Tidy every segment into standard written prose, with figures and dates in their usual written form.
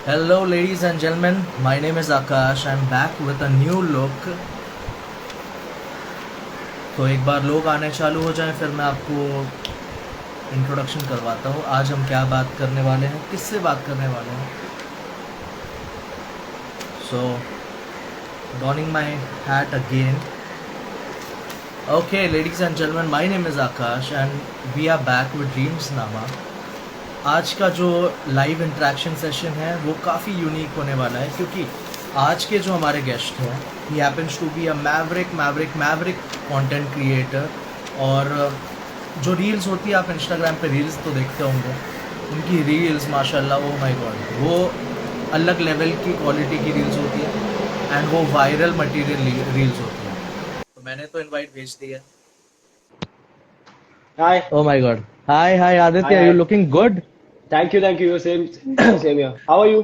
Hello, ladies and gentlemen. My name is Akash. I'm back with a new look. तो एक बार लोग आने चालू हो जाएं, फिर मैं आपको इंट्रोडक्शन करवाता हूँ। आज हम क्या बात करने वाले हैं, किससे बात करने वाले हैं। सो donning my hat again. Okay, ladies and gentlemen, my name is Akash and we are back with Dreams Nama. आज का जो लाइव इंटरेक्शन सेशन है वो काफ़ी यूनिक होने वाला है, क्योंकि आज के जो हमारे गेस्ट हैं he happens to be a maverick content creator. और जो रील्स होती है, आप इंस्टाग्राम पे रील्स तो देखते होंगे, उनकी रील्स माशाल्लाह, ओ माय गॉड, वो अलग लेवल की क्वालिटी की रील्स होती है एंड वो वायरल मटेरियल रील्स होती है। तो मैंने तो इनवाइट भेज दिया। Hi, oh my God. Hi hi, Aditya, you hi. Looking good. Thank you. Same, same here. How are you?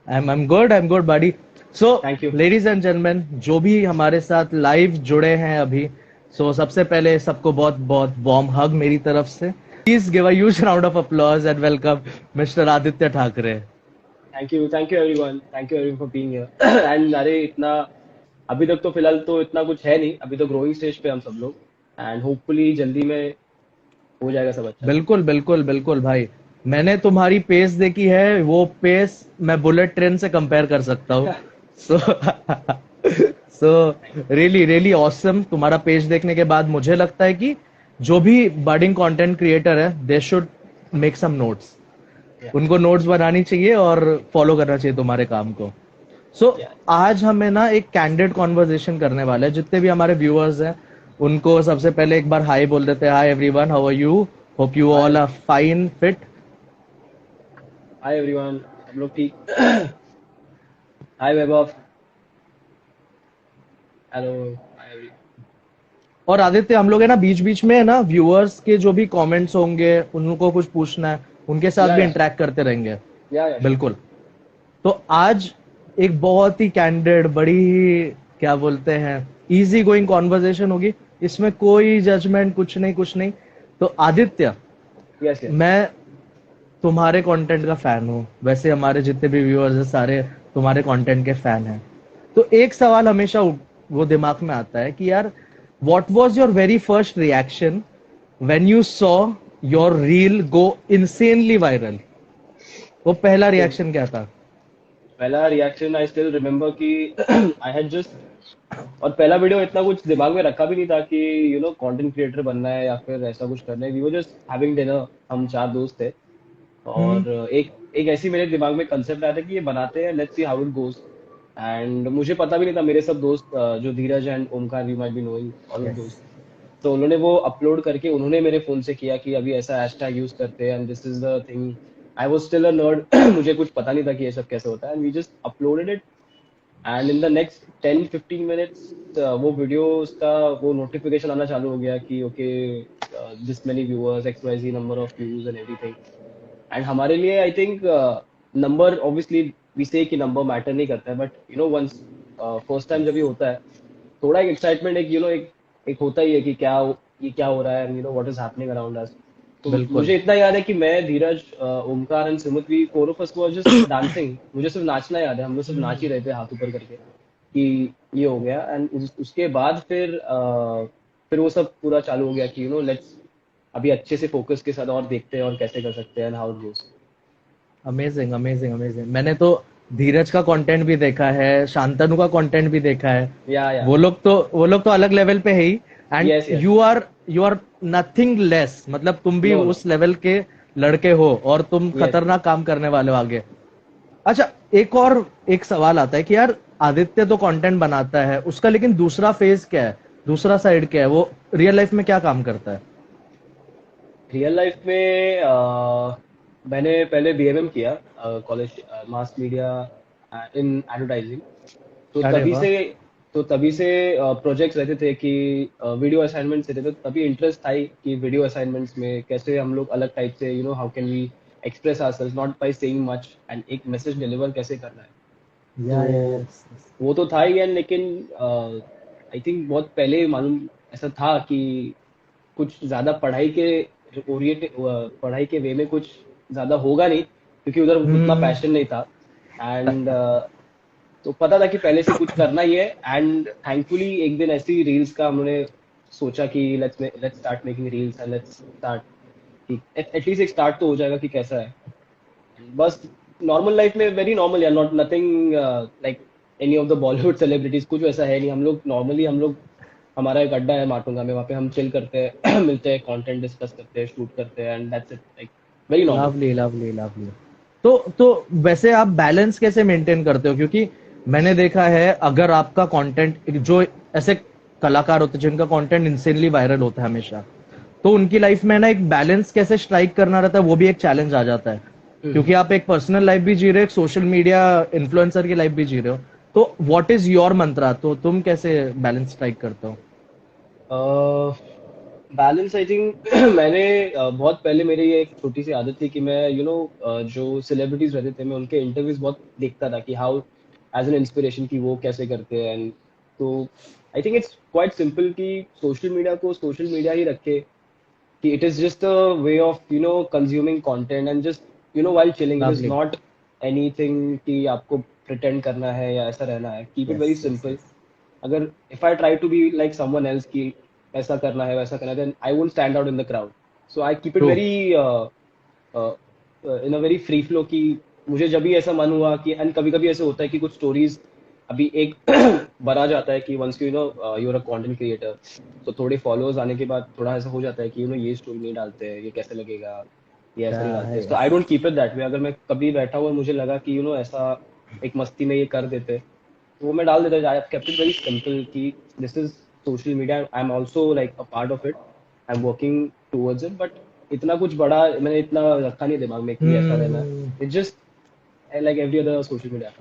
I'm good buddy. So Thank you. ladies and gentlemen, जो भी हमारे साथ लाइव जुड़े हैं अभी, सबसे पहले सबको बहुत बहुत वार्म हग मेरी तरफ से। Please give a huge round of applause and welcome mister Aditya Thackeray. Thank you everyone. Thank you everyone for being here. And अरे इतना अभी तक तो फिलहाल तो इतना कुछ है नहीं, अभी तो ग्रोइंग स्टेज पे हम सब लोग एंड होपफुली जल्दी में हो जाएगा सब अच्छा। बिल्कुल बिल्कुल बिल्कुल भाई, मैंने तुम्हारी पेस देखी है, वो पेस मैं बुलेट ट्रेन से कंपेयर कर सकता हूँ। सो सो रियली रियली ऑसम। तुम्हारा पेज देखने के बाद मुझे लगता है कि जो भी बडिंग कंटेंट क्रिएटर है, they should make some notes. या उनको नोट्स बनानी चाहिए और फॉलो करना चाहिए तुम्हारे काम को। सो या आज हमें ना एक कैंडिड कॉन्वर्जेशन करने वाले हैं। जितने भी हमारे व्यूअर्स हैं उनको सबसे पहले एक बार हाई बोल देते हैं। Hi everyone, how are you? Hope you all hi are fine fit. Hi everyone, सब लोग ठीक। Hi Vaibhav, hello, hi every. और आदित्य, हम लोग है ना बीच बीच में है ना व्यूअर्स के जो भी कमेंट्स होंगे उनको कुछ पूछना है, उनके साथ भी या इंटरेक्ट करते रहेंगे। श्योर। बिल्कुल। तो आज एक बहुत ही कैंडिड, बड़ी ही क्या बोलते हैं, इजी गोइंग कॉन्वर्जेशन होगी। इसमें कोई जजमेंट, कुछ नहीं कुछ नहीं। तो आदित्य, यस यस। मैं तुम्हारे कंटेंट का फैन हूँ, वैसे हमारे जितने भी व्यूअर्स हैं सारे तुम्हारे कंटेंट के फैन हैं। तो एक सवाल हमेशा वो दिमाग में आता है कि यार, what was your very first reaction when you saw your reel go insanely viral? वो पहला तो रिएक्शन क्या था? पहला रिएक्शन आई स्टिल रिमेम्बर कि आई हैड जस्ट, और पहला वीडियो इतना कुछ दिमाग में रखा भी नहीं था कि कंटेंट क्रिएटर बनना है या फिर ऐसा कुछ करना है। We were just having dinner, हम चार दोस्त थे हम्म। और एक एक ऐसी मेरे दिमाग में कंसेप्ट आया था कि ये बनाते हैं, let's see how it goes. And मुझे पता भी नहीं था, मेरे सब दोस्त जो Dheeraj and Omkar, you might be knowing all of us. दोस्त, तो उन्होंने वो अपलोड करके उन्होंने मेरे फोन से किया कि अभी ऐसा हैशटैग यूज करते हैं and this is the thing. I was still a nerd मुझे कुछ पता नहीं था कि ये सब कैसे होता है, and we just uploaded it. And in the next 10-15 minutes वो वीडियोस का वो नोटिफिकेशन आना चालू हो गया कि okay this many viewers, X Y Z number of views and everything. And हमारे लिए I think number, obviously we say कि नंबर मैटर नहीं करता है, बट वंस फर्स्ट टाइम जब ये होता है, थोड़ा एक एक्साइटमेंट, एक एक एक होता ही है कि क्या ये क्या हो रहा है and what is happening around us. तो बिल्कुल। मुझे इतना याद है कि मैं, Dheeraj, Omkar and Sumit, we four of us was just dancing. मुझे सिर्फ नाचना याद है, हम लोग सिर्फ नाच ही रहे थे हाथ ऊपर करके कि ये हो गया। एंड उसके बाद फिर वो सब पूरा चालू हो गया कि लेट्स अभी अच्छे से फोकस के साथ और देखते हैं और कैसे कर सकते हैं and how it goes. Amazing amazing amazing. मैंने तो धीरज का कंटेंट भी देखा है, शांतनु का कंटेंट भी देखा है। या वो लोग तो अलग लेवल पे है ही। And yes yes you are nothing less, मतलब तुम भी नो नो उस लेवल के लड़के हो और तुम यस यस। खतरनाक काम करने वाले हो आगे। अच्छा, एक सवाल आता है कि यार, आदित्य तो कंटेंट बनाता है उसका, लेकिन दूसरा फेज क्या है, दूसरा साइड क्या है? वो रियल लाइफ में क्या काम करता है? रियल लाइफ में मैंने पहले बीएमएम किया, college mass media in advertising. तो अरे तभी वाह। से तो तभी से प्रोजेक्ट्स रहते थे कि वीडियो असाइनमेंट्स रहते थे, तभी इंटरेस्ट था ही कि वीडियो असाइनमेंट्स में कैसे हम लोग अलग टाइप से how can we express ourselves not by saying much, and एक मैसेज डिलीवर कैसे करना है। या तो यस। वो तो था ही है, लेकिन आई थिंक बहुत पहले मालूम ऐसा था कि कुछ ज्यादा पढ़ाई के वे में कुछ ज्यादा होगा नहीं, क्योंकि उधर उतना हम्म। पैशन नहीं था। एंड तो पता था कि पहले से कुछ करना ही है, एंड थैंकफुली एक दिन ऐसी रील्स का हमने सोचा कि let's start making reels and let's start, कि एटलीस्ट एक स्टार्ट तो हो जाएगा कि कैसा है। बस नॉर्मल लाइफ में वेरी नॉर्मल, या not nothing like any of the Bollywood celebrities, कुछ वैसा है नहीं। हम लोग नॉर्मली, हम लोग, हमारा एक अड्डा है माटुंगा में, वहाँ पे हम चिल करते हैं मिलते हैं, कंटेंट डिस्कस करते हैं, शूट करते हैं, and that's it, like very normal. Lovely lovely lovely. तो वैसे आप बैलेंस कैसे मेंटेन करते हो? क्योंकि मैंने देखा है, अगर आपका कंटेंट, जो ऐसे कलाकार होते हैं जिनका कंटेंट इंस्टेंटली वायरल होता है हमेशा, तो उनकी लाइफ में ना एक बैलेंस कैसे स्ट्राइक करना रहता है, वो भी एक चैलेंज आ जाता है। क्योंकि आप एक पर्सनल लाइफ भी जी रहे हो, एक सोशल मीडिया इन्फ्लुएंसर की लाइफ भी जी रहे हो, तो व्हाट इज योर मंत्रा? तो तुम कैसे बैलेंस स्ट्राइक करते हो? बैलेंस आई थिंक मैंने बहुत पहले, मेरी ये एक छोटी सी आदत थी कि मैं जो सेलिब्रिटीज रहते थे, मैं उनके इंटरव्यूज बहुत देखता था कि हाउ एज एन इंस्पिरेशन कि वो कैसे करते हैं। एंड तो I think it's quite simple कि सोशल मीडिया को सोशल मीडिया ही रखे, कि it is just a way of consuming content and just while chilling, it is lovely. not anything कि आपको pretend करना है या ऐसा रहना है। Keep it yes very yes simple। Yes. अगर if I try to be like someone else कि ऐसा करना है वैसा करना है, then I won't stand out in the crowd, so I keep it true. very uh, in a very free flow कि मुझे जब भी ऐसा मन हुआ कि, एंड कभी कभी ऐसे होता है कि कुछ स्टोरीज अभी एक बना जाता है कि once you are a content creator, तो थोड़े फॉलोअर्स आने के बाद थोड़ा ऐसा हो जाता है कि ये स्टोरी नहीं डालते हैं, ये कैसे लगेगा, ये ऐसा नहीं डालते, तो I yes. Don't keep it that way. अगर मैं कभी बैठा हुआ मुझे लगा कि ऐसा एक मस्ती में ये कर देते, तो वो मैं डाल देता। I have kept it very simple कि this is social media, I am also like a part of it, I am working towards it, but इतना कुछ बड़ा मैंने इतना रखा नहीं दिमाग में कि ऐसा रहना है। It's just like every other social media.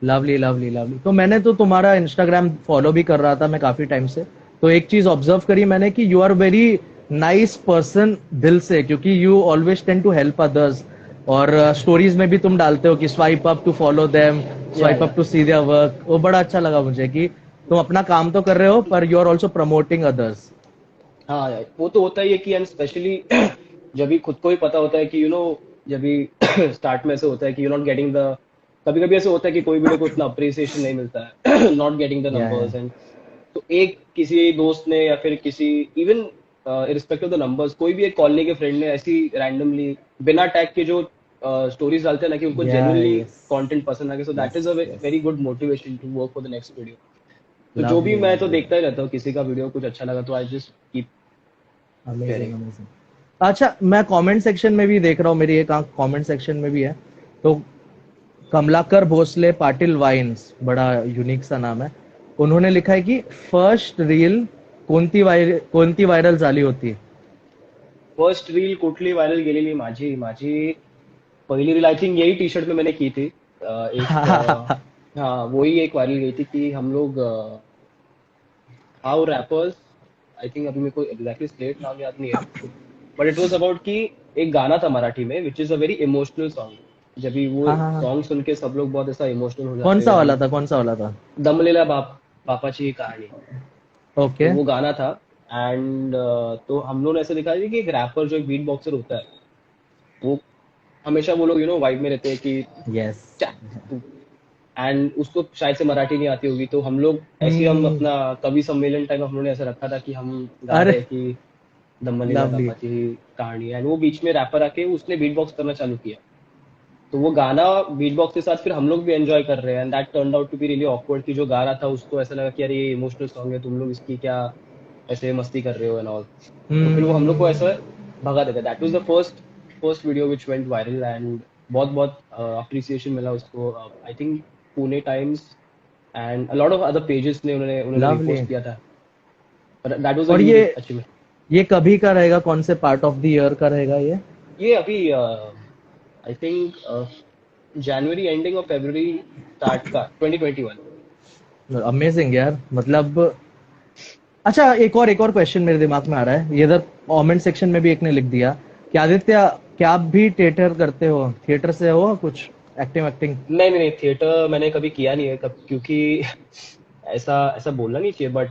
Lovely lovely lovely. तो मैंने तो तुम्हारा इंस्टाग्राम फॉलो भी कर रहा था मैं काफी टाइम से, तो एक चीज ऑब्जर्व करी मैंने कि you are very nice person दिल से, क्योंकि you always tend to help others. और स्टोरीज में भी तुम डालते हो कि swipe up to follow them, या swipe up to see their work. वो बड़ा अच्छा लगा मुझे कि तुम अपना काम तो कर रहे हो, पर you are also promoting others. हाँ यार, वो तो होता ही है कि, एंड स्पेशली जब भी खुद को ही पता होता है कि जब भी स्टार्ट में ऐसे होता है कि यू नॉट गेटिंग द, कभी कभी ऐसे होता है कि कोई वीडियो को इतना अप्रिसिएशन नहीं मिलता है, नॉट गेटिंग द या नंबर्स, एंड तो एक किसी दोस्त ने या फिर किसी, even irrespective of the numbers, कोई भी एक कॉलोनी के फ्रेंड ने ऐसी रैंडमली बिना टैग के जो स्टोरीज डालते हैं ना, कि उनको या जेन्युइनली यस कंटेंट पसंद आ गया, so that is yes a yes. Very good motivation to work for the next video. तो जो भी, लवली मैं तो लवली। देखता ही रहता हूँ, किसी का वीडियो कुछ अच्छा लगा तो I just keep amazing sharing. Amazing. अच्छा, मैं कमेंट सेक्शन में भी देख रहा हूँ, मेरी एक आंख कमेंट सेक्शन में भी है। तो कमलाकर भोसले पाटिल वाइन्स, बड़ा यूनिक सा नाम है, उन्होंने लिखा है कि फर्स्ट रील कोणती वायरल झाली होती? फर्स्ट रील कुठली व्हायरल गेलेली माझी माझी पहिली रील, आय थिंक यही टी शर्ट में मैंने की थी। हाँ, वही एक वायरल गई थी कि हम लोग हाउ रैपर्स, आई थिंक अभी मेरे को एग्जैक्टली स्टेट नाम याद नहीं है, बट इट वाज अबाउट कि एक गाना था मराठी में which is a very emotional song. जब भी वो हाँ हाँ हाँ। सॉन्ग सुन के सब लोग बहुत ऐसा इमोशनल हो कौन जाते सा हैं, वाला एंड था, कौन सा वाला था? दमलेला बापाची ही कहानी, तो ओके। वो गाना था। एंड तो हम लोग ने ऐसे दिखा कि एक रैपर जो एक बीट बॉक्सर होता है, वो हमेशा वो लोग वाइब में रहते हैं कि यस। एंड उसको शायद से मराठी नहीं आती होगी, तो हम लोग ऐसे ही, हम हम्म। अपना कवि सम्मेलन टाइम हम लोग ने ऐसा रखा था कि हम गा अरे रहे हैं कि दम्मलीला लवली। बापाची कहानी, एंड वो बीच में रैपर आके उसने बीट बॉक्स करना चालू किया, तो वो गाना बीट बॉक्स के साथ फिर हम लोग भी एंजॉय कर रहे हैं, and that turn out to be really awkward कि जो गा रहा था उसको ऐसा लगा कि यार ये इमोशनल सॉन्ग है, तुम लोग इसकी क्या ऐसे मस्ती कर रहे हो एंड ऑल। तो फिर वो हम लोग को हम्म। ऐसा भगा देता। That was the first first video which went viral, and बहुत बहुत अप्रिसिएशन मिला उसको। I think Pune times and a lot of other pages ने उन्होंने उन्होंने लवली। रिपोस्ट किया था, बट दैट वाज अ और ह्यूज ये अचीवमेंट। ये कभी का रहेगा, कौन से पार्ट ऑफ द ईयर का रहेगा ये? ये अभी आई थिंक जनवरी एंडिंग और फरवरी स्टार्ट का 2021। अमेजिंग यार, मतलब। अच्छा, एक और क्वेश्चन मेरे दिमाग में आ रहा है, ये इधर कमेंट सेक्शन में भी एक ने लिख दिया कि आदित्य, क्या आप भी थिएटर करते हो? थिएटर से हो कुछ एक्टिंग एक्टिंग? नहीं नहीं नहीं, थिएटर मैंने कभी किया नहीं है क्योंकि ऐसा ऐसा बोलना नहीं चाहिए, बट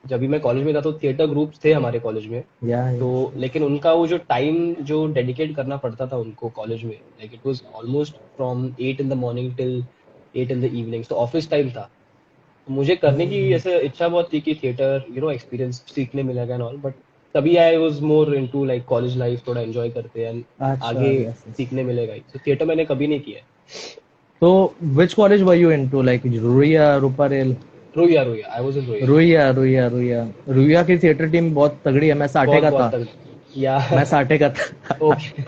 जब भी मैं कॉलेज में था तो थिएटर ग्रुप्स थे हमारे कॉलेज में। या तो लेकिन उनका वो जो टाइम जो डेडिकेट करना पड़ता था उनको कॉलेज में, like it was almost from 8 in the morning till 8 in the evening, तो ऑफिस टाइम था। तो मुझे करने की ऐसे इच्छा बहुत थी कि थिएटर एक्सपीरियंस सीखने मिलेगा एंड ऑल, बट तभी I was more into like college life, थोड़ा एंजॉय करते हैं अच्छा, आगे यस यस। सीखने मिलेगा ही, तो थिएटर मैंने कभी नहीं किया है। तो which college were you into, like Ruia, Ruparel? Rohia Rohia, I was in रोहिया। रुइया की थिएटर टीम बहुत तगड़ी है, मैं साठे बहुत का बहुत था। तगड़ा या मैं साठे का था। ओके।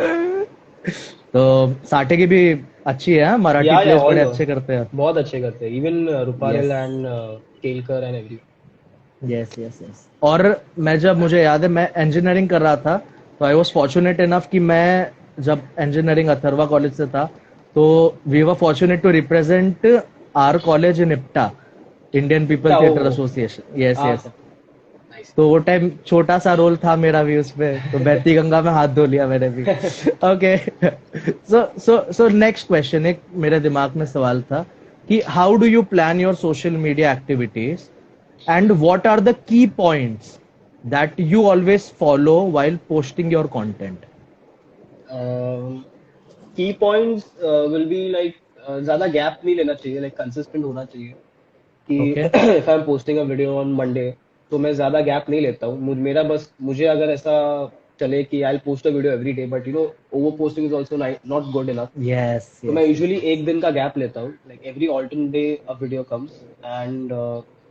तो साठे की भी अच्छी है हाँ? मराठी या प्लेस ऑल बड़े अच्छे करते हैं। बहुत अच्छे करते हैं, even Ruparel yes and Kelkar and every. Yes yes yes. और मैं जब, मुझे याद है मैं इंजीनियरिंग कर रहा था, तो आई वाज फॉर्चुनेट इनफ कि मैं जब इंजीनियरिंग अथर्वा कॉलेज से था, तो we were fortunate to represent our college in IPTA, Indian people क्या थिएटर ओ एसोसिएशन। यस हाँ यस। नाइस। तो वो टाइम छोटा सा रोल था मेरा भी उसपे, तो बहती गंगा में हाथ धो लिया मैंने भी। ओके। सो नेक्स्ट क्वेश्चन, एक मेरे दिमाग में सवाल था कि how do you plan your social media activities and what are the key points that you always follow while posting your content? की पॉइंट्स विल बी लाइक ज्यादा गैप नहीं लेना चाहिए, लाइक कंसिस्टेंट होना चाहिए कि Okay. If I am posting a video on Monday तो मैं ज्यादा गैप नहीं लेता हूँ। मेरा बस मुझे अगर ऐसा चले कि I post a video every day, but over posting is also not good enough. Yes, तो मैं yes, yes. यूजुअली एक दिन का गैप लेता हूँ, like every alternate day a video comes and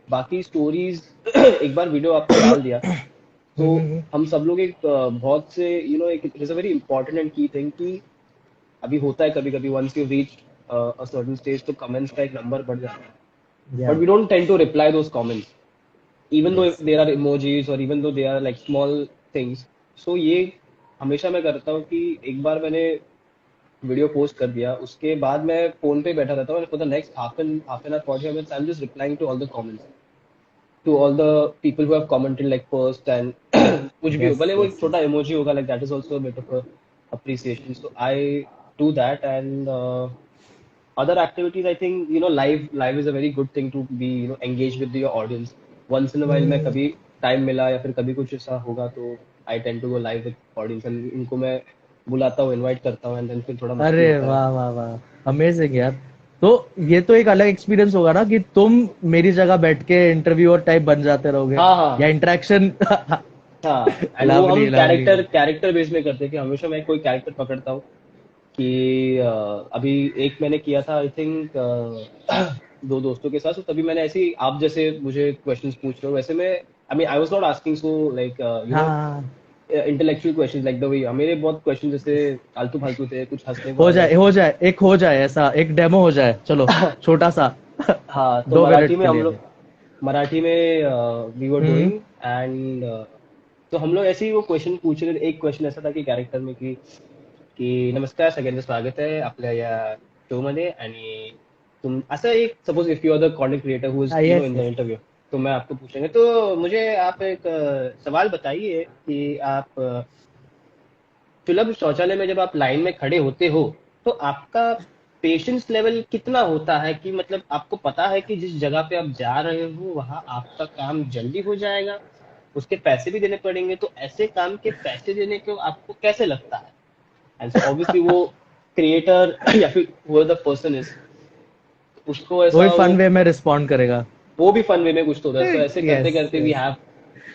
बाकी स्टोरीज एक बार वीडियो आपने डाल दिया तो Mm-hmm. हम सब लोग एक बहुत से एक it is a very important and key thing कि अभी होता है कभी कभी once you reach a certain stage तो कमेंट्स का एक नंबर बढ़ जाता है, but Yeah. we don't tend to reply those comments even though if Yes. there are emojis or even though they are like small things। so ये हमेशा मैं करता हूँ कि एक बार मैंने वीडियो पोस्ट कर दिया उसके बाद मैं फोन पे बैठा रहता हूँ, for the next half an hour 45 minutes I am just replying to all the comments, to all the people who have commented like first and कुछ भी हो, Yes, भले वो एक yes, छोटा yes. इमोजी होगा, like that is also a bit of appreciation, so I do that and other activities I think live is a very good thing to be engaged with your audience once in a while। मैं Hmm. कभी time मिला या फिर कभी कुछ ऐसा होगा तो I tend to go live with audience and इनको मैं बुलाता हूँ, इनवाइट करता हूँ, एंड देन फिर थोड़ा मस्ती अरे होता है। वाह वाह वाह, अमेजिंग यार। तो ये तो एक अलग एक्सपीरियंस होगा ना कि तुम मेरी जगह बैठ के इंटरव्यूअर टाइप बन जाते रहोगे, हाँ या हाँ इंटरेक्शन। हाँ, एंड वो हम लवली लवली। कैरेक्टर बेस में करते हैं कि हमेशा मैं कोई कैरेक्टर पकड़ता हूँ कि अभी एक मैंने किया था आई थिंक दो दोस्तों के साथ, तो तभी मैंने ऐसे ही आप जैसे मुझे क्वेश्चंस पूछ रहे हो वैसे मैं I mean I was not asking so like हाँ, intellectual questions like the way मेरे बहुत क्वेश्चन जैसे आलतू फालतू थे, कुछ हंसने को हो आ गए। जाए हो जाए, एक हो जाए ऐसा, एक डेमो हो जाए, चलो छोटा सा। हाँ, तो 2 मिनट के हम लिए भी। लोग मराठी में we were hmm. Doing and तो हम लोग ऐसे ही वो क्वेश्चन पूछ रहे थे। एक क्वेश्चन ऐसा था कि कैरेक्टर में की नमस्कार सगळ्यांचं स्वागत आहे आपल्या या शो मध्ये, आणि तुम असं एक suppose if you are the content creator who is yes in the yes. Interview, तो मैं आपको पूछेंगे तो मुझे आप एक सवाल बताइए कि आप सुलभ शौचालय में जब आप लाइन में खड़े होते हो तो आपका पेशेंस लेवल कितना होता है, कि मतलब आपको पता है कि जिस जगह पे आप जा रहे हो वहां आपका काम जल्दी हो जाएगा, उसके पैसे भी देने पड़ेंगे, तो ऐसे काम के पैसे देने को आपको कैसे लगता है? एंड सो ऑब्वियसली वो क्रिएटर या फिर वो द पर्सन इज उसको वो भी ऐसा फन वे में रिस्पॉन्ड करेगा। वो भी फन वे में कुछ तो होता है, तो ऐसे करते यस करते we yes. Have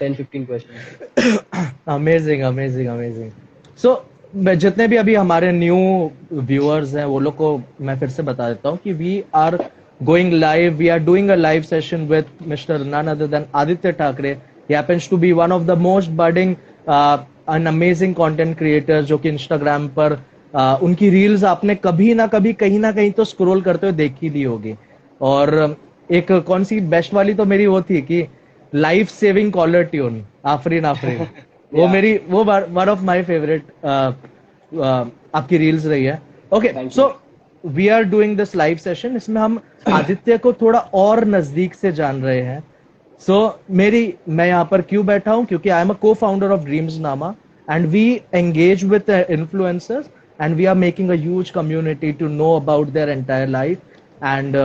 10-15 questions. Amazing amazing amazing. So जितने भी अभी हमारे न्यू व्यूअर्स हैं वो लोग को मैं फिर से बता देता हूँ कि we are going live, we are doing a live session with mister none other than Aditya Thackeray. He happens to be one of the most budding an amazing content creator, जो कि इंस्टाग्राम पर उनकी रील्स आपने कभी ना कभी कहीं ना कहीं तो स्क्रॉल करते हुए देखी दी होगी। और एक कौन सी बेस्ट वाली तो मेरी वो थी कि life saving caller tune, Afreen Afreen. वो या मेरी वो वन ऑफ माय फेवरेट आपकी रील्स रही है। Okay, thank you. So we are doing this live session, इसमें हम आदित्य को थोड़ा और नजदीक से जान रहे हैं। सो मैं यहाँ पर क्यों बैठा हूँ, क्योंकि आई am a cofounder of Dreams Nama and we engage with influencers and we are making a huge community to know about their entire life and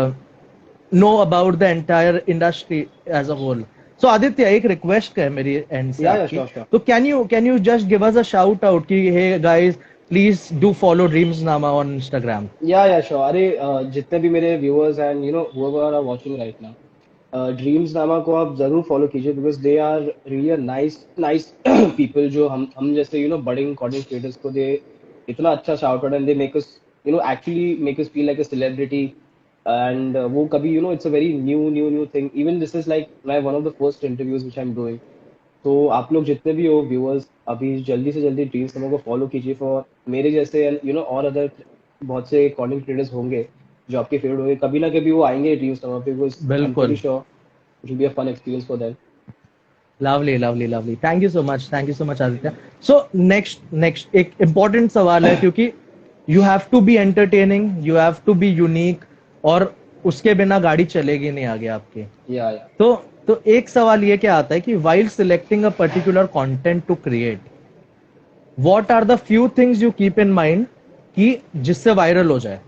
know about the entire industry as a whole. So Aditya, एक request है मेरी end से या आपकी, sure sure तो can you just give us a shout out कि hey guys, please do follow Dreams Nama on Instagram. Yeah sure. अरे जितने भी मेरे viewers and you know whoever are watching right now, Dreams Nama को आप जरूर फॉलो कीजिए, because they are really nice nice people, जो हम जैसे you know budding content creators को दे इतना अच्छा shout out, and they make us you know actually make us feel like a celebrity. And वो कभी you know it's a very new thing, even this is like my one of the first interviews which I am doing. तो आप लोग जितने भी हो viewers, अभी जल्दी से जल्दी ड्रीम्स नामा को फॉलो कीजिए, फॉर मेरे जैसे एंड यू नो और अदर बहुत से कंटेंट क्रिएटर्स होंगे जो आपके फेवरेट होंगे, कभी ना कभी वो आएंगे ड्रीम्स नामा पे, बिकॉज आई एम प्रीटी बिल्कुल. Sure it will be a fun experience for them. Lovely lovely lovely, thank you so much Aditya. So next एक इम्पोर्टेंट सवाल है, क्योंकि you have to be entertaining, you have to be unique, और उसके बिना गाड़ी चलेगी नहीं आगे आपकी. Yeah. तो एक सवाल ये क्या आता है कि while selecting a particular content to create, what are the few things you keep in mind कि जिससे वायरल हो जाए.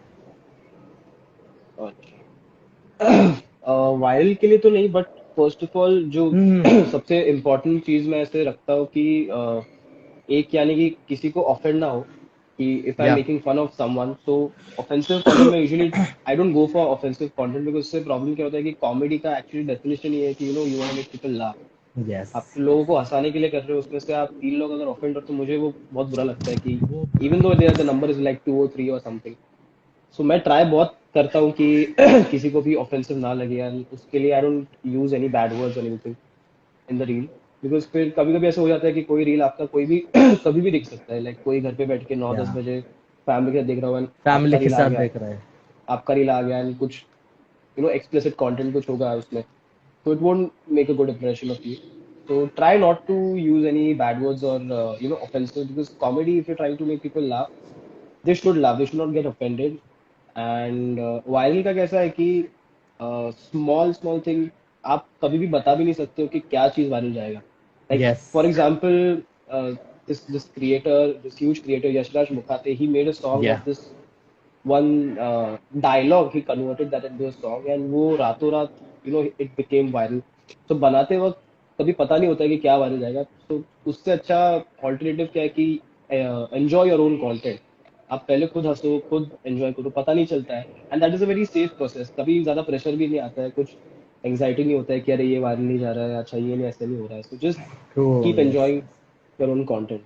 वायरल के लिए तो नहीं, बट फर्स्ट ऑफ ऑल जो हम्म. सबसे इम्पोर्टेंट चीज मैं ऐसे रखता हूँ कि एक यानी कि किसी को ऑफेंड ना हो, कि if I am uh. Making fun of someone, so offensive content में usually I don't go for offensive content, because उससे प्रॉब्लम क्या होता है कि कॉमेडी का एक्चुअली डेफिनेशन ये है कि you know you want to make people laugh. Yes. आप लोगों को हंसाने के लिए कर रहे हो, उसमें से आप 3 लोग अगर ऑफेंड हो तो मुझे वो बहुत बुरा लगता है कि वो even though there the number is like 2 or 3 और समथिंग। सो मैं ट्राई बहुत करता हूँ कि किसी को भी ऑफेंसिव ना लगे, एंड उसके लिए I don't use any bad words और anything in the reel, because फिर कभी कभी ऐसा हो जाता है कि कोई रील आपका कोई भी कभी भी दिख सकता है, लाइक कोई घर पे बैठ के 9-10 या बजे फैमिली के साथ देख रहा हो, एंड फैमिली के साथ देख रहा है. आपका रील आ गया एंड कुछ यू नो एक्सप्लिसिट कंटेंट कुछ होगा उसमें, so it won't make a good impression of you. So try not to use any bad words or you know offensive, because comedy, if you're trying to make people laugh, they should laugh, they should not get offended. And viral का कैसा है कि small small thing आप कभी भी बता भी नहीं सकते हो कि क्या चीज वायरल जाएगा, like yes. For example this creator, this huge creator Yashraj Mukhate, he made a song या. of this one dialogue, he converted that into a song, and वो रातों रात you know it became viral. So बनाते वक्त कभी पता नहीं होता है कि क्या वायरल जाएगा, तो उससे अच्छा ऑल्टरनेटिव क्या है कि एंजॉय योर ओन कंटेंट, आप पहले खुद हंसो, खुद एंजॉय करो, पता नहीं चलता है, and that is a very safe process, कभी ज्यादा प्रेशर भी नहीं आता है, कुछ एंग्जाइटी नहीं होता है कि अरे ये वायरल नहीं जा रहा है, अच्छा ये नहीं ऐसे नहीं हो रहा है, so just true. Keep yes. Enjoying your own content.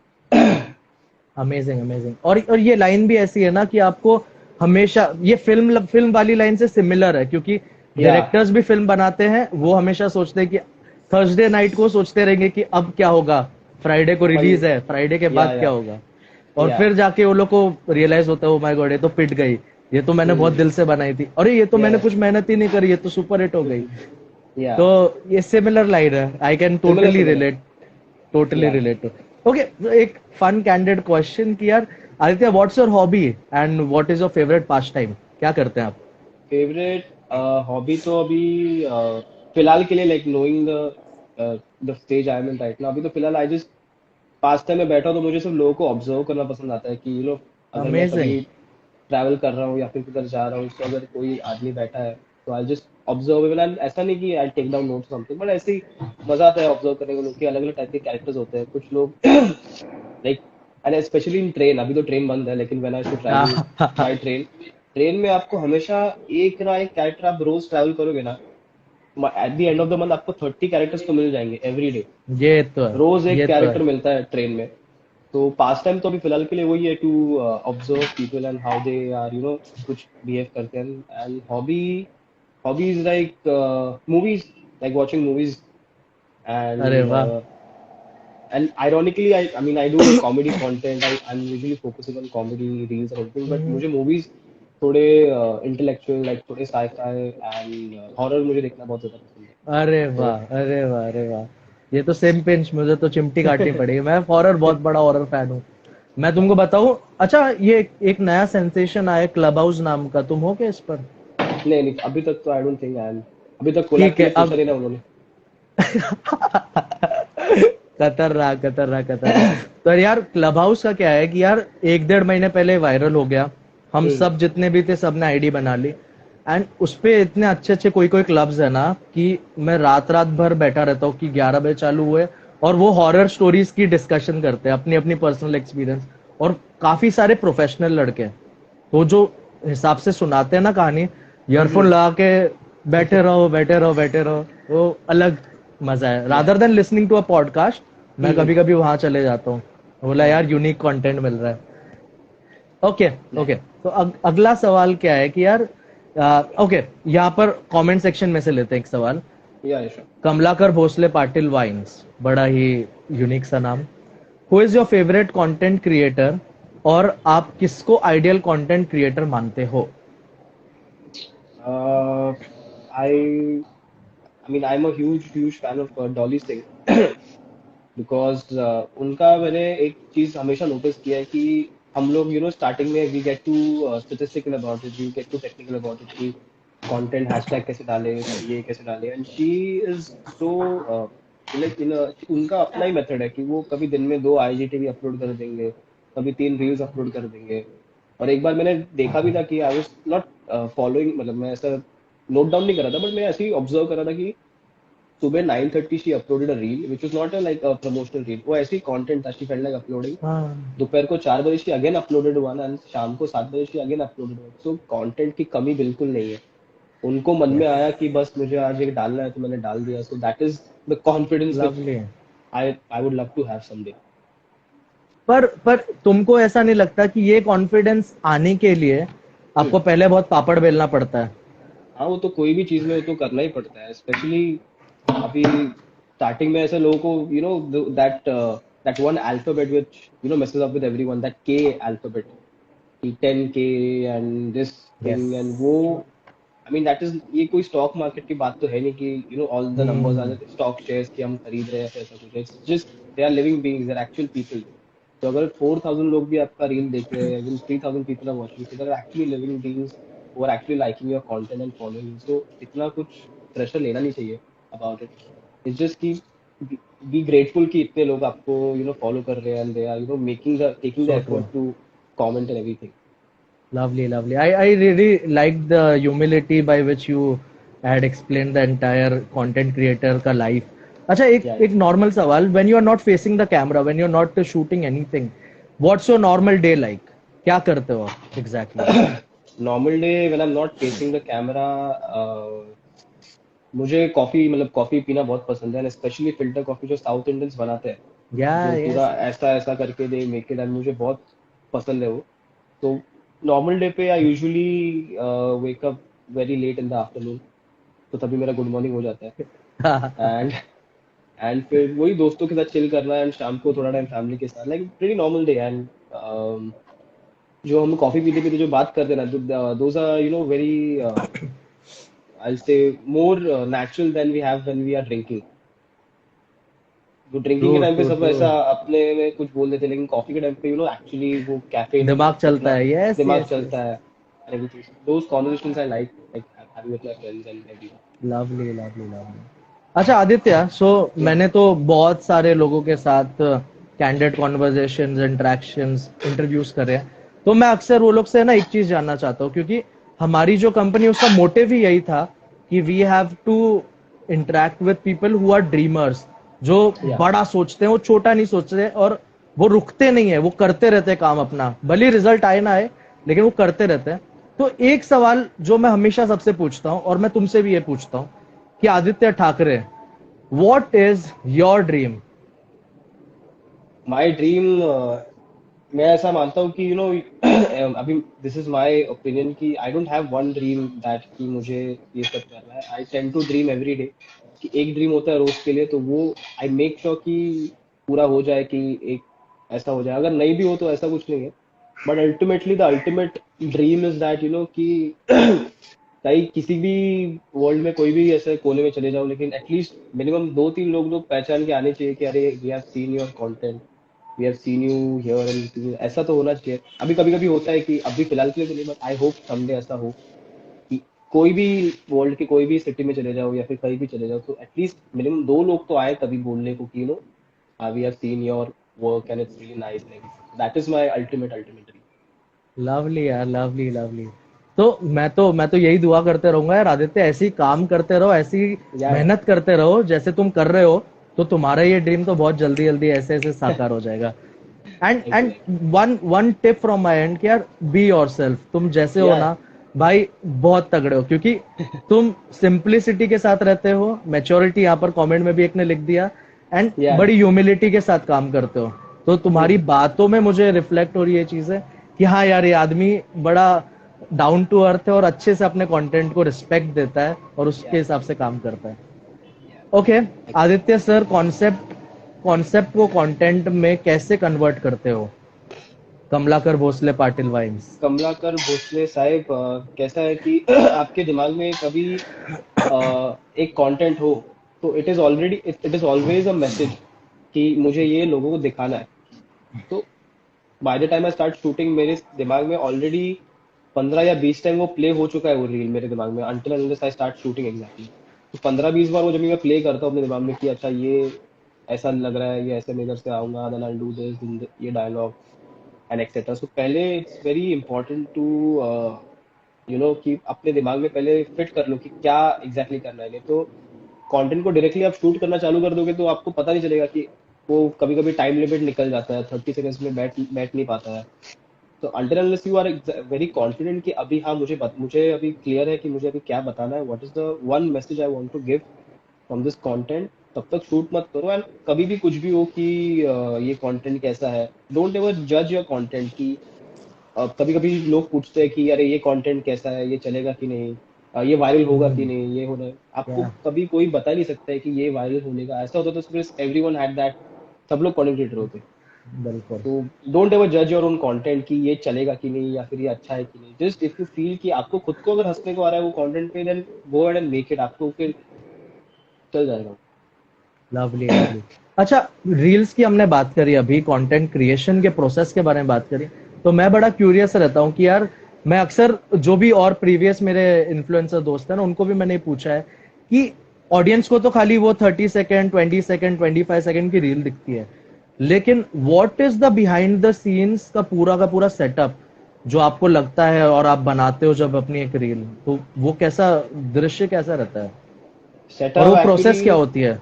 Amazing amazing. और ये लाइन भी ऐसी है ना कि आपको हमेशा, ये फिल्म वाली लाइन से सिमिलर है, क्योंकि या डायरेक्टर्स भी फिल्म बनाते हैं, वो हमेशा सोचते हैं कि थर्सडे नाइट को सोचते रहेंगे कि अब क्या होगा, फ्राइडे को रिलीज है, फ्राइडे के बाद क्या या होगा, और या फिर जाके वो लोग को रियलाइज होता है, ओ माय गॉड, ये तो पिट गई, ये तो मैंने बहुत दिल से बनाई थी, अरे ये तो मैंने या कुछ मेहनत ही नहीं करी, ये तो सुपर हिट हो गई. या तो ये सिमिलर लाइन है, I can similar totally similar relate, totally या रिलेट. ओके, एक फन कैंडिड क्वेश्चन कि यार Aditya, what's your hobby and what is your favourite pass time, क्या करते हैं आप? फेवरेट हॉबी तो अभी फिलहाल के लिए like knowing the stage I am in right now, अभी तो फिलहाल आई जस्ट पास टाइम में बैठा हूं, तो मुझे सिर्फ लोगों को ऑब्जर्व करना पसंद आता है कि यू नो अगर मैं अमेजिंग. कभी ट्रैवल कर रहा हूँ या फिर किधर जा रहा हूँ, तो अगर कोई आदमी बैठा है तो आई जस्ट ऑब्जर्व, एंड ऐसा नहीं कि I take down notes something, but ऐसे ही मजा आता है ऑब्जर्व करने को, लोग के अलग अलग टाइप के कैरेक्टर्स होते हैं, कुछ लोग like, and specially in train, अभी तो ट्रेन बंद है, लेकिन when I should travel by train, train में आपको हमेशा एक ना एक कैरेक्टर, आप रोज ट्रैवल करोगे ना, at the end of the month आपको 30 कैरेक्टर्स तो मिल जाएंगे एवरी डे, ये तो है, रोज एक ये तो कैरेक्टर है. मिलता है ट्रेन में। तो पास टाइम तो अभी फिलहाल के लिए वही है, to observe people and how they are you know कुछ बिहेव करते हैं, and hobbies like movies, like watching movies, अरे and वाह. and ironically I mean I do comedy content, I'm usually focusing on comedy reels and everything, but मुझे movies थोड़े intellectual, like थोड़े sci-fi and horror मुझे देखना बहुत ज्यादा पसंद है। अरे तो वाह, अरे वाह, अरे वाह. ये तो सेम पिंच, मुझे तो चिमटी काटनी पड़ेगी, मैं हॉरर, बहुत बड़ा हॉरर फैन हूँ. मैं तुमको बताऊं, अच्छा ये एक नया सेंसेशन आया क्लब हाउस नाम का, तुम हो क्या इस पर? नहीं नहीं, अभी तक तो I don't think I am, अभी तक कोलैब ठीक के है, लिए पूछा अब नहीं ना उन्होंने। खतरनाक खतरनाक खतरनाक. तो यार क्लब हाउस का क्या है कि यार 1-1.5 महीने पहले वायरल हो गया, हम सब जितने भी थे सबने आईडी बना ली, एंड उस पे इतने अच्छे अच्छे कोई कोई क्लब्स है ना कि मैं रात रात भर बैठा रहता हूँ कि 11 बजे चालू हुए और वो हॉरर स्टोरीज की डिस्कशन करते हैं अपनी अपनी पर्सनल एक्सपीरियंस। और काफी सारे प्रोफेशनल लड़के हैं, तो जो हिसाब से सुनाते हैं ना कहानी, ईयरफोन हम्म। लगा के बैठे रहो बैठे रहो बैठे रहो, वो अलग मजा है। या rather than listening to a podcast, मैं हम्म। कभी कभी वहां चले जाता हूँ, बोला हाँ। यार यूनिक कंटेंट मिल रहा है। ओके। नहीं। ओके, तो अगला सवाल क्या है कि यार, ओके, यहाँ पर कमेंट सेक्शन में से लेते हैं एक सवाल। या श्योर। कमलाकर भोसले पाटिल वाइन्स, बड़ा ही यूनिक सा नाम। Who is your favourite content creator, और आप किसको आइडियल कंटेंट क्रिएटर मानते हो? आई I mean, I'm a huge fan of Dolly Singh because उनका मैंने एक चीज हमेशा नोटिस किया है कि हम लोग स्टार्टिंग में we get to statistical about it, we get too technical about it कि content hashtag कैसे डाले, ये कैसे डाले, and she is so like उनका अपना ही मेथड है कि वो कभी दिन में 2 IGTV अपलोड कर देंगे, कभी 3 रील्स अपलोड कर देंगे। और एक बार मैंने देखा भी था कि आई वाज नॉट फॉलोइंग, मतलब मैं ऐसा नोट डाउन नहीं कर रहा था, बट मैं ऐसे ही ऑब्जर्व कर रहा था कि सुबह 9:30 she uploaded a reel which was not like a promotional reel, वो ऐसे ही कंटेंट था, शी फेल्ट लाइक अपलोडिंग। हाँ, दोपहर को 4 बजे she again uploaded one, and शाम को 7 बजे she again uploaded one. So content की कमी बिल्कुल नहीं है। उनको मन में यस, आया कि बस मुझे आज ये डालना है तो मैंने डाल दिया। So that is the confidence which lovely. I would love to have someday. पर तुमको ऐसा नहीं लगता कि ये कॉन्फिडेंस आने के लिए आपको पहले बहुत पापड़ बेलना पड़ता है? हाँ, वो तो कोई भी चीज में वो तो करना ही पड़ता है, स्पेशली अभी स्टार्टिंग में ऐसे लोगों को that that one alphabet which messes up with everyone, that K alphabet, कि 10K and this yes. Thing and वो। आई मीन दैट इज, ये कोई स्टॉक मार्केट की बात तो है नहीं कि all the numbers are hmm. Stock shares कि हम खरीद रहे हैं ऐसा कुछ। It's just they are living beings, they are actual people. तो अगर 4,000 लोग भी आपका रील देख रहे हैं, 3,000 people are watching, so they are actually living beings who are actually liking your content and following you. So इतना कुछ प्रेशर लेना नहीं चाहिए about it. It's just कि be grateful कि इतने लोग आपको follow कर रहे हैं, and they are making the taking the so true. effort to comment and everything. Lovely, lovely. I really like the humility by which you had explained the entire content creator का life. अच्छा, एक Yeah, एक normal सवाल, when you are not facing the camera, when you are not shooting anything, what's your normal day like? क्या करते हो आप exactly? yeah. Normal day when I'm not facing the camera, मुझे coffee मतलब coffee पीना बहुत पसंद है, स्पेशली फिल्टर कॉफी जो साउथ इंडियंस बनाते हैं, Yeah, जो पूरा yes. ऐसा ऐसा करके दे मेक इट, एंड मुझे बहुत पसंद है वो। तो नॉर्मल डे पे I usually wake up very late in the afternoon, तो तभी मेरा गुड मॉर्निंग हो जाता है। एंड फिर वही दोस्तों के साथ चिल करना, एंड शाम को थोड़ा टाइम फैमिली के साथ, like pretty normal day. And जो हम कॉफी पीते पीते जो बात करते हैं ना, those are very I say more natural than we have when we are drinking. वो ड्रिंकिंग के True, टाइम पे true, सब true. अपने में कुछ बोल देते हैं, लेकिन कॉफी के टाइम पे एक्चुअली वो कैफीन दिमाग चलता कितना है। Yes, दिमाग yes, yes. चलता है। Everything, those conversations I like having with my friends and everyone. Lovely, lovely, lovely. अच्छा आदित्य, मैंने तो बहुत सारे लोगों के साथ कैंडिड कॉन्वर्जेशंस, इंटरेक्शंस, इंटरव्यूज करे हैं। तो मैं अक्सर वो लोग से ना एक चीज जानना चाहता हूँ, क्योंकि हमारी जो कंपनी, उसका मोटिव ही यही था कि we have to interact with people who are dreamers, जो या बड़ा सोचते हैं, वो छोटा नहीं सोचते, और वो रुकते नहीं है, वो करते रहते हैं काम अपना, भले रिजल्ट आए ना आए, लेकिन वो करते रहते हैं। तो एक सवाल जो मैं हमेशा सबसे पूछता हूँ, और मैं तुमसे भी ये पूछता हूँ कि Aditya Thackeray, what is your dream? My dream, मैं ऐसा मानता हूँ कि अभी दिस इज माय ओपिनियन कि I don't have one dream that कि मुझे ये सब करना है। I tend to dream every day, कि एक ड्रीम होता है रोज के लिए, तो वो आई मेक श्योर कि पूरा हो जाए, कि एक ऐसा हो जाए। अगर नहीं भी हो तो ऐसा कुछ नहीं है, but ultimately the ultimate dream is that कि कहीं किसी भी वर्ल्ड में कोई भी ऐसे कोने में चले जाओ, लेकिन एटलीस्ट मिनिमम 2-3 लोग पहचान के आने चाहिए कि अरे we have seen your content, we have seen you here, and ऐसा तो होना चाहिए। अभी कभी कभी होता है कि अभी फिलहाल के लिए तो नहीं, बट आई होप समडे ऐसा हो कि कोई भी वर्ल्ड के कोई भी सिटी में चले जाओ या फिर कहीं भी चले जाओ, तो एटलीस्ट मिनिमम 2 लोग तो आए तभी बोलने को कि we have seen your work and it's really nice, that is my ultimate dream. Lovely यार, लवली, लवली। मैं तो यही दुआ करते रहूंगा यार आदित्य, ऐसे ही काम करते रहो, ऐसी या मेहनत करते रहो जैसे तुम कर रहे हो, तो तुम्हारा ये ड्रीम तो बहुत जल्दी जल्दी ऐसे ऐसे साकार हो जाएगा। And exact one one tip from my and कि यार बी योरसेल्फ, तुम जैसे हो या ना भाई, बहुत तगड़े हो, क्योंकि तुम सिंप्लिसिटी के साथ रहते हो, मैच्योरिटी यहाँ पर कमेंट में भी एक ने लिख दिया, एंड या बड़ी ह्यूमिलिटी के साथ काम करते हो। तो तुम्हारी बातों में मुझे रिफ्लेक्ट हो रही है चीजें कि हाँ यार ये आदमी बड़ा डाउन टू अर्थ है और अच्छे से अपने कंटेंट को रिस्पेक्ट देता है और उसके या हिसाब से काम करता है। Okay Aditya sir, concept concept को कंटेंट में कैसे कन्वर्ट करते हो? कमलाकर भोसले पाटिल वाइन्स। कमलाकर भोसले साहब, कैसा है कि आपके दिमाग में कभी एक कंटेंट हो, तो it is always a message कि मुझे ये लोगों को दिखाना है। तो by the time I start shooting, मेरे दिमाग में ऑलरेडी 15 या 20 टाइम वो प्ले हो चुका है, वो रील मेरे दिमाग में, until unless I start shooting exactly. तो 15-20 बार वो जब भी मैं प्ले करता हूँ अपने दिमाग में कि अच्छा ये ऐसा लग रहा है, ये ऐसे मैं इधर से आऊंगा, देन आई डू दिस, ये डायलॉग एंड एक्सेट्रा। सो पहले इट्स वेरी इंपॉर्टेंट टू कि अपने दिमाग में पहले फिट कर लो कि क्या एग्जैक्टली करना है। नहीं तो कंटेंट को डायरेक्टली आप शूट करना चालू कर दोगे तो आपको पता नहीं चलेगा कि वो कभी कभी टाइम लिमिट निकल जाता है, 30 सेकंड्स में बैठ बैठ नहीं पाता है। तो until unless you are very confident कि अभी हाँ मुझे अभी क्लियर है कि मुझे अभी क्या बताना है, what is the one message I want to give from this content, तब तक शूट मत करो। एंड कभी भी कुछ भी हो कि ये कंटेंट कैसा है, डोंट एवर जज योर कंटेंट कि कभी कभी लोग पूछते हैं कि अरे ये कंटेंट कैसा है, ये चलेगा कि नहीं, ये वायरल होगा कि नहीं, ये होना है। आपको क्या? कभी कोई बता नहीं सकता है कि ये वायरल होने का, ऐसा होता तो सिर्फ एवरीवन हैड दैट, सब लोग कंटेंट क्रिएटर होते। बिल्कुल। तो डोंट एवर जज योर ओन कंटेंट कि ये चलेगा कि नहीं या फिर ये अच्छा है कि नहीं। जस्ट इफ यू फील कि आपको खुद को अगर हंसने को आ रहा है वो कंटेंट पे, then go ahead and make it, आपको फिर चल जाएगा। Lovely lovely. अच्छा, रील्स की हमने बात करी, अभी कंटेंट क्रिएशन के प्रोसेस के बारे में बात करी, तो मैं बड़ा क्यूरियस रहता हूँ कि यार मैं अक्सर जो भी और प्रीवियस मेरे इन्फ्लुएंसर दोस्त हैं ना, उनको भी मैंने पूछा है कि ऑडियंस को तो खाली वो 30 सेकेंड, 20 सेकेंड, 25 सेकेंड की रील दिखती है, लेकिन what is the behind the scenes का पूरा सेटअप जो आपको लगता है और आप बनाते हो जब अपनी एक रील, तो वो कैसा दृश्य कैसा रहता है और वो सेटअप प्रोसेस क्या एक्चुअली, होती है?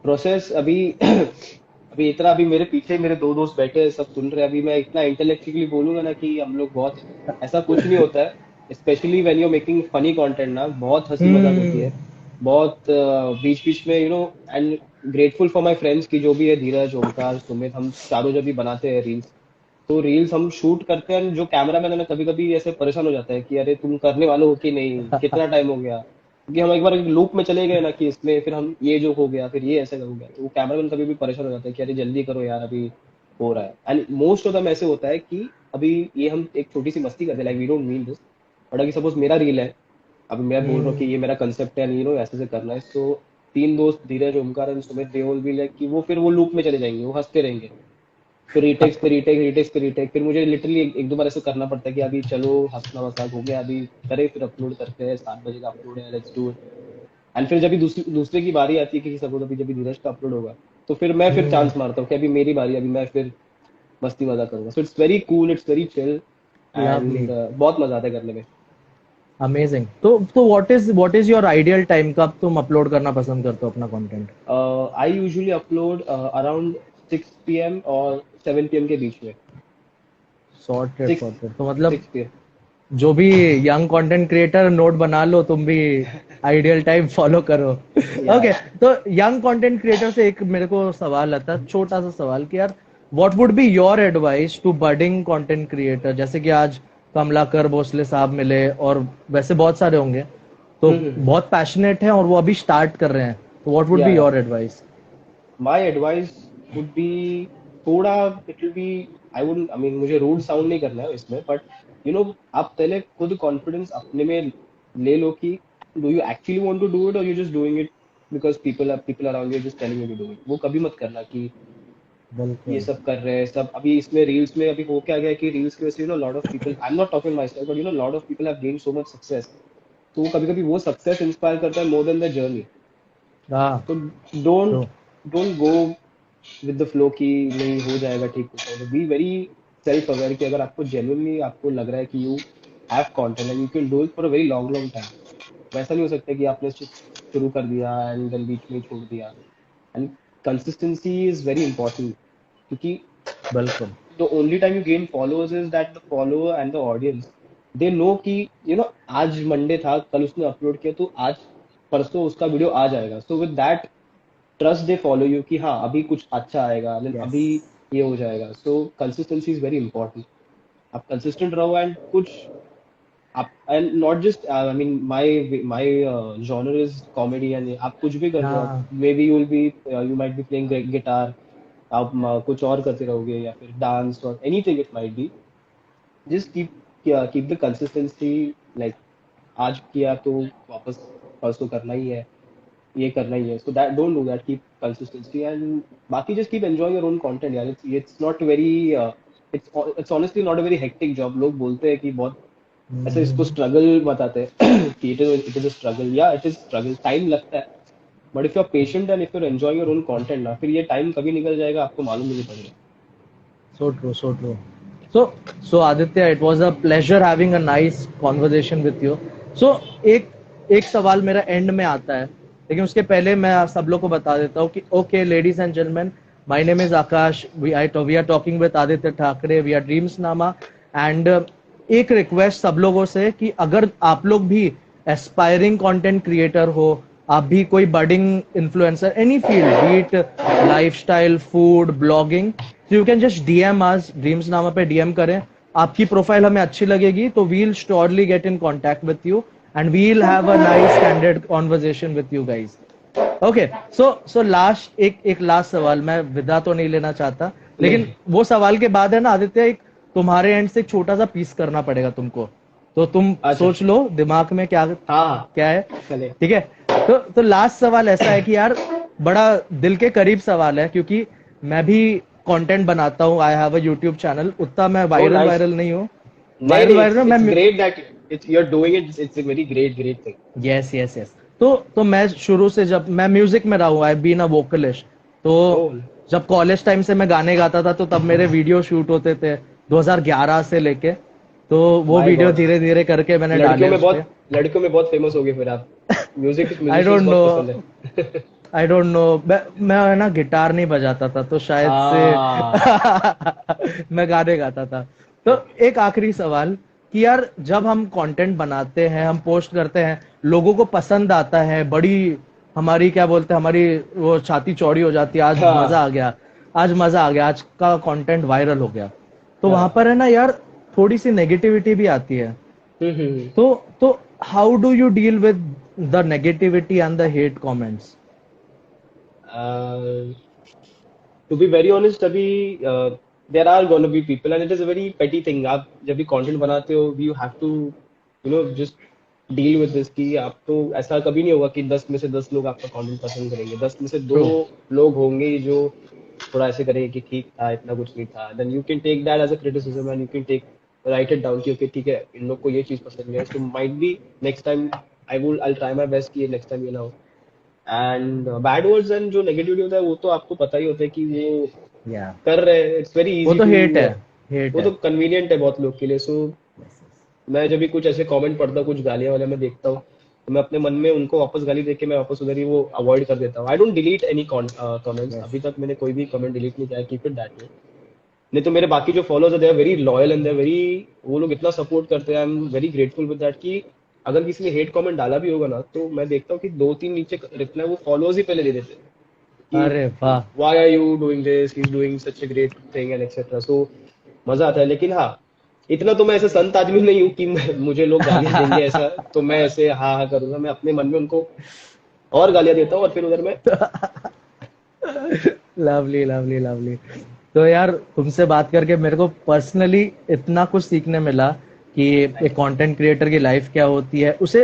प्रोसेस अभी अभी इतना, अभी मेरे पीछे मेरे दो दोस्त बैठे हैं, सब सुन रहे हैं। अभी मैं इतना इंटेलेक्चुअली बोलूंगा ना कि हम लोग बहुत, ऐसा कुछ नहीं होता है। Especially when you are making funny content ना, बहुत हंसी मजाक होती हम्म। है, बहुत बीच बीच में and grateful for my friends की जो भी है, धीरज, ओमकार, सुमित, हम चारों जब भी बनाते हैं रील्स, तो रील्स हम शूट करते हैं। जो कैमरा मैन है ना, कभी कभी ऐसे परेशान हो जाता है कि अरे तुम करने वाले हो कि नहीं, कितना टाइम हो गया, क्योंकि हम एक बार लूप में चले गए ना कि इसमें फिर हम ये जो हो गया फिर ये ऐसे हो गया, तो वो कैमरा मैन कभी भी परेशान हो जाता है कि अरे जल्दी करो यार, अभी हो रहा है। एंड मोस्ट ऑफ दम ऐसे होता है कि अभी ये हम एक छोटी सी मस्ती करते हैं, like we don't mean this, but अगर सपोज मेरा रील है, अभी मैं बोल रहा हूँ कि ये मेरा कंसेप्ट है, ऐसे से करना है, तो तीन दोस्त Dheeraj, Omkar and Sumit, they will be like कि वो फिर वो लूप में चले जाएंगे, वो हंसते रहेंगे, फिर रीटेक्स पे रीटेक, रीटेक्स पे रीटेक, फिर मुझे लिटरली एक दो बार ऐसे करना पड़ता है कि अभी चलो हंसना मजाक हो गया, अभी करे, फिर अपलोड करते हैं, 7 बजे का अपलोड है, लेट्स डू इट। एंड फिर जब भी दूसरे की बारी आती है कि सपोज अभी जब भी धीरज का अपलोड होगा, तो फिर मैं फिर हम्म। चांस मारता हूँ कि अभी मेरी बारी, अभी मैं फिर मस्ती मजाक करूंगा। So it's very cool, it's very chill, lovely. And बहुत मजा आता है करने में। अमेजिंग। तो what is your ideal time, कब तुम अपलोड करना पसंद करते हो अपना content? I usually upload around 6 PM और 7 PM के बीच में। Sorted six sorted. तो मतलब 6 PM। जो भी यंग कंटेंट क्रिएटर नोट बना लो तुम भी, आइडियल टाइम फॉलो करो। या ओके, तो यंग कंटेंट क्रिएटर से एक मेरे को सवाल आता है, छोटा सा सवाल कि यार what would be your advice to budding content creator, जैसे कि आज कमलाकर भोसले साहब मिले और वैसे बहुत सारे होंगे, तो बहुत पैशनेट हैं और वो अभी स्टार्ट कर रहे हैं, तो what would uh be uh your advice? My advice would be, थोड़ा, it will be, I mean मुझे रूड साउंड नहीं करना है इसमें, बट आप पहले खुद कॉन्फिडेंस अपने में ले लो कि do you actually want to do it, और you just doing it because people around you just telling you to do it. वो कभी मत करना कि ये बिल्कुल। सब कर रहे हैं सब। अभी इसमें रील्स में अभी हो क्या गया कि रील्स की वजह से lot of people, I am not talking my self, but lot of people have gained so much success. तो कभी कभी वो सक्सेस इंस्पायर करता है मोर देन द जर्नी। हाँ। तो don't true. Don't go with the flow कि नहीं हो जाएगा ठीक, हो जाएगा। बी वेरी सेल्फ अवेयर कि अगर आपको जेन्युइनली आपको लग रहा है कि you have content and you can do it for a very long long time. वैसा नहीं हो सकता कि आपने शुरू कर दिया एंड देन बीच में ही छोड़ दिया। And consistency is very important, क्योंकि बिल्कुल। the only time you gain followers is that the follower and the audience, they know कि आज मंडे था, कल उसने अपलोड किया, तो आज परसों उसका वीडियो आ जाएगा। So with that trust they follow you कि हाँ अभी कुछ अच्छा आएगा, then यस। अभी ये हो जाएगा। सो कंसिस्टेंसी इज वेरी इंपॉर्टेंट। आप कंसिस्टेंट रहो एंड कुछ आप, and not just I mean my genre is comedy, and आप कुछ भी कर रहे हो, आप हाँ। May be you might be playing guitar, आप कुछ और करते रहोगे, या फिर डांस और anything it might be, just keep the consistency. Like आज किया तो वापस परसों करना ही है, ये करना ही है। So that don't do that, keep consistency and बाकी just keep enjoying your own content यार। It's not very it's honestly not a very hectic job. लोग बोलते हैं कि बहुत ऐसे इसको हम्म। स्ट्रगल बताते हैं कि इट इज अ स्ट्रगल, या इट इज स्ट्रगल, टाइम लगता है। But if you are patient and if you are enjoying your own content ना, फिर ये टाइम कभी निकल जाएगा आपको मालूम भी नहीं पड़ेगा। So true, so true. So, so Aditya, it was a pleasure having a nice conversation with you. So, एक एक सवाल मेरा एंड में आता है, लेकिन उसके पहले मैं आप सब लोग को बता देता हूँ कि okay ladies and gentleman, my name is Akash, we are talking with Aditya Thackeray, we are Dreams Nama. And एक रिक्वेस्ट सब लोगों से कि अगर आप लोग भी एस्पायरिंग कंटेंट क्रिएटर हो, आप भी कोई budding influencer, any field, beat lifestyle, food, blogging, you can just DM us, Dreams Nama पे डीएम करें। आपकी प्रोफाइल हमें अच्छी लगेगी तो we'll surely get in contact with you and we'll have a nice candid conversation with you guys. Okay, so last एक last सवाल, मैं विदा तो नहीं लेना चाहता, लेकिन वो सवाल के बाद है ना आदित्य, एक तुम्हारे एंड से एक छोटा सा पीस करना पड़ेगा तुमको, तो तुम अच्छा, सोच लो दिमाग में क्या हाँ क्या है। चले। ठीक है, तो लास्ट सवाल ऐसा है कि यार बड़ा दिल के करीब सवाल है, क्योंकि मैं भी कंटेंट बनाता हूँ, I have a YouTube channel, उतना मैं Oh, nice. वायरल नहीं हूँ। नहीं नहीं, वायरल it's मैं great that you're doing it. It's a very great thing. Yes yes yes. तो मैं शुरू से जब मैं म्यूजिक में रहा हूँ, आई बीन अ वोकलिस्ट, तो Oh, जब कॉलेज टाइम से मैं गाने गाता था तो तब मेरे वीडियो शूट होते थे 2011 से लेके, तो वो my वीडियो God. धीरे धीरे करके मैंने डाले उस पे। लड़कियों में बहुत फेमस हो गए फिर आप। Music I musicians don't know, बहुत पसंद है। आई डोंट नो, मैं है ना गिटार नहीं बजाता था तो शायद से हाँ, मैं गाने गाता था। तो एक आखिरी सवाल कि यार जब हम कंटेंट बनाते हैं, हम पोस्ट करते हैं, लोगों को पसंद आता है, बड़ी हमारी क्या बोलते हैं, हमारी वो छाती चौड़ी हो जाती है, आज मजा आ हाँ, गया, आज मजा आ गया, आज का कंटेंट वायरल हो गया, तो वहां हाँ। पर है ना यार थोड़ी सी नेगेटिविटी भी आती है। हम्म। तो how do you deal with the negativity and the hate comments? To be very honest, अभी there are gonna be people and it is a very petty thing. आप जब भी कंटेंट बनाते हो, you have to just deal with this, कि आप तो ऐसा कभी नहीं होगा कि 10 में से 10 लोग आपका कंटेंट पसंद करेंगे। 10 में से दो ट्रू। लोग होंगे जो थोड़ा ऐसे करेंगे कि ठीक था, इतना कुछ नहीं था। Then you can take that as a criticism and you can take right it down कि ओके ठीक है, इन लोग को ये चीज पसंद है, so might be next time I try my best कि नेक्स्ट टाइम ये ना हो। एंड बैड वर्ड्स एंड जो नेगेटिविटी होता है वो तो आपको पता ही होता है कि वो या कर रहे हैं। इट्स वेरी वो इजी तो टू, हेट है, हेट वो है। तो कन्वीनियंट है बहुत लोग के लिए। सो मैं जब भी कुछ ऐसे कमेंट पढ़ता हूँ, कुछ गालियां वाले मैं देखता हूँ, तो मैं अपने मन में उनको वापस गाली देके मैं वापस उधर ही वो अवॉइड कर देता हूँ। I don't delete any comments. Yes. अभी तक मैंने कोई भी कमेंट डिलीट नहीं किया, कीप इट दैट वे। नहीं तो मेरे बाकी जो फॉलोअर्स है, they are very loyal and they are very, वो लोग इतना सपोर्ट करते हैं। I am very grateful with that कि अगर किसी ने हेट कमेंट डाला भी होगा ना, तो मैं देखता हूँ कि 2-3 नीचे रिप्लाई वो फॉलोअर्स ही पहले दे देते हैं अरे कि वाह। Why are you doing this, he is doing such a great thing and etcetera. So मजा आता है। लेकिन हाँ, इतना तो मैं ऐसा संत आदमी नहीं हूँ कि मुझे लोग गालियां देंगे ऐसा तो मैं ऐसे हाँ हाँ करूंगा। मैं अपने मन में उनको और गालियां देता हूँ और फिर उधर मैं। Lovely lovely lovely. तो यार तुमसे बात करके मेरे को पर्सनली इतना कुछ सीखने मिला कि एक कंटेंट क्रिएटर की लाइफ क्या होती है, उसे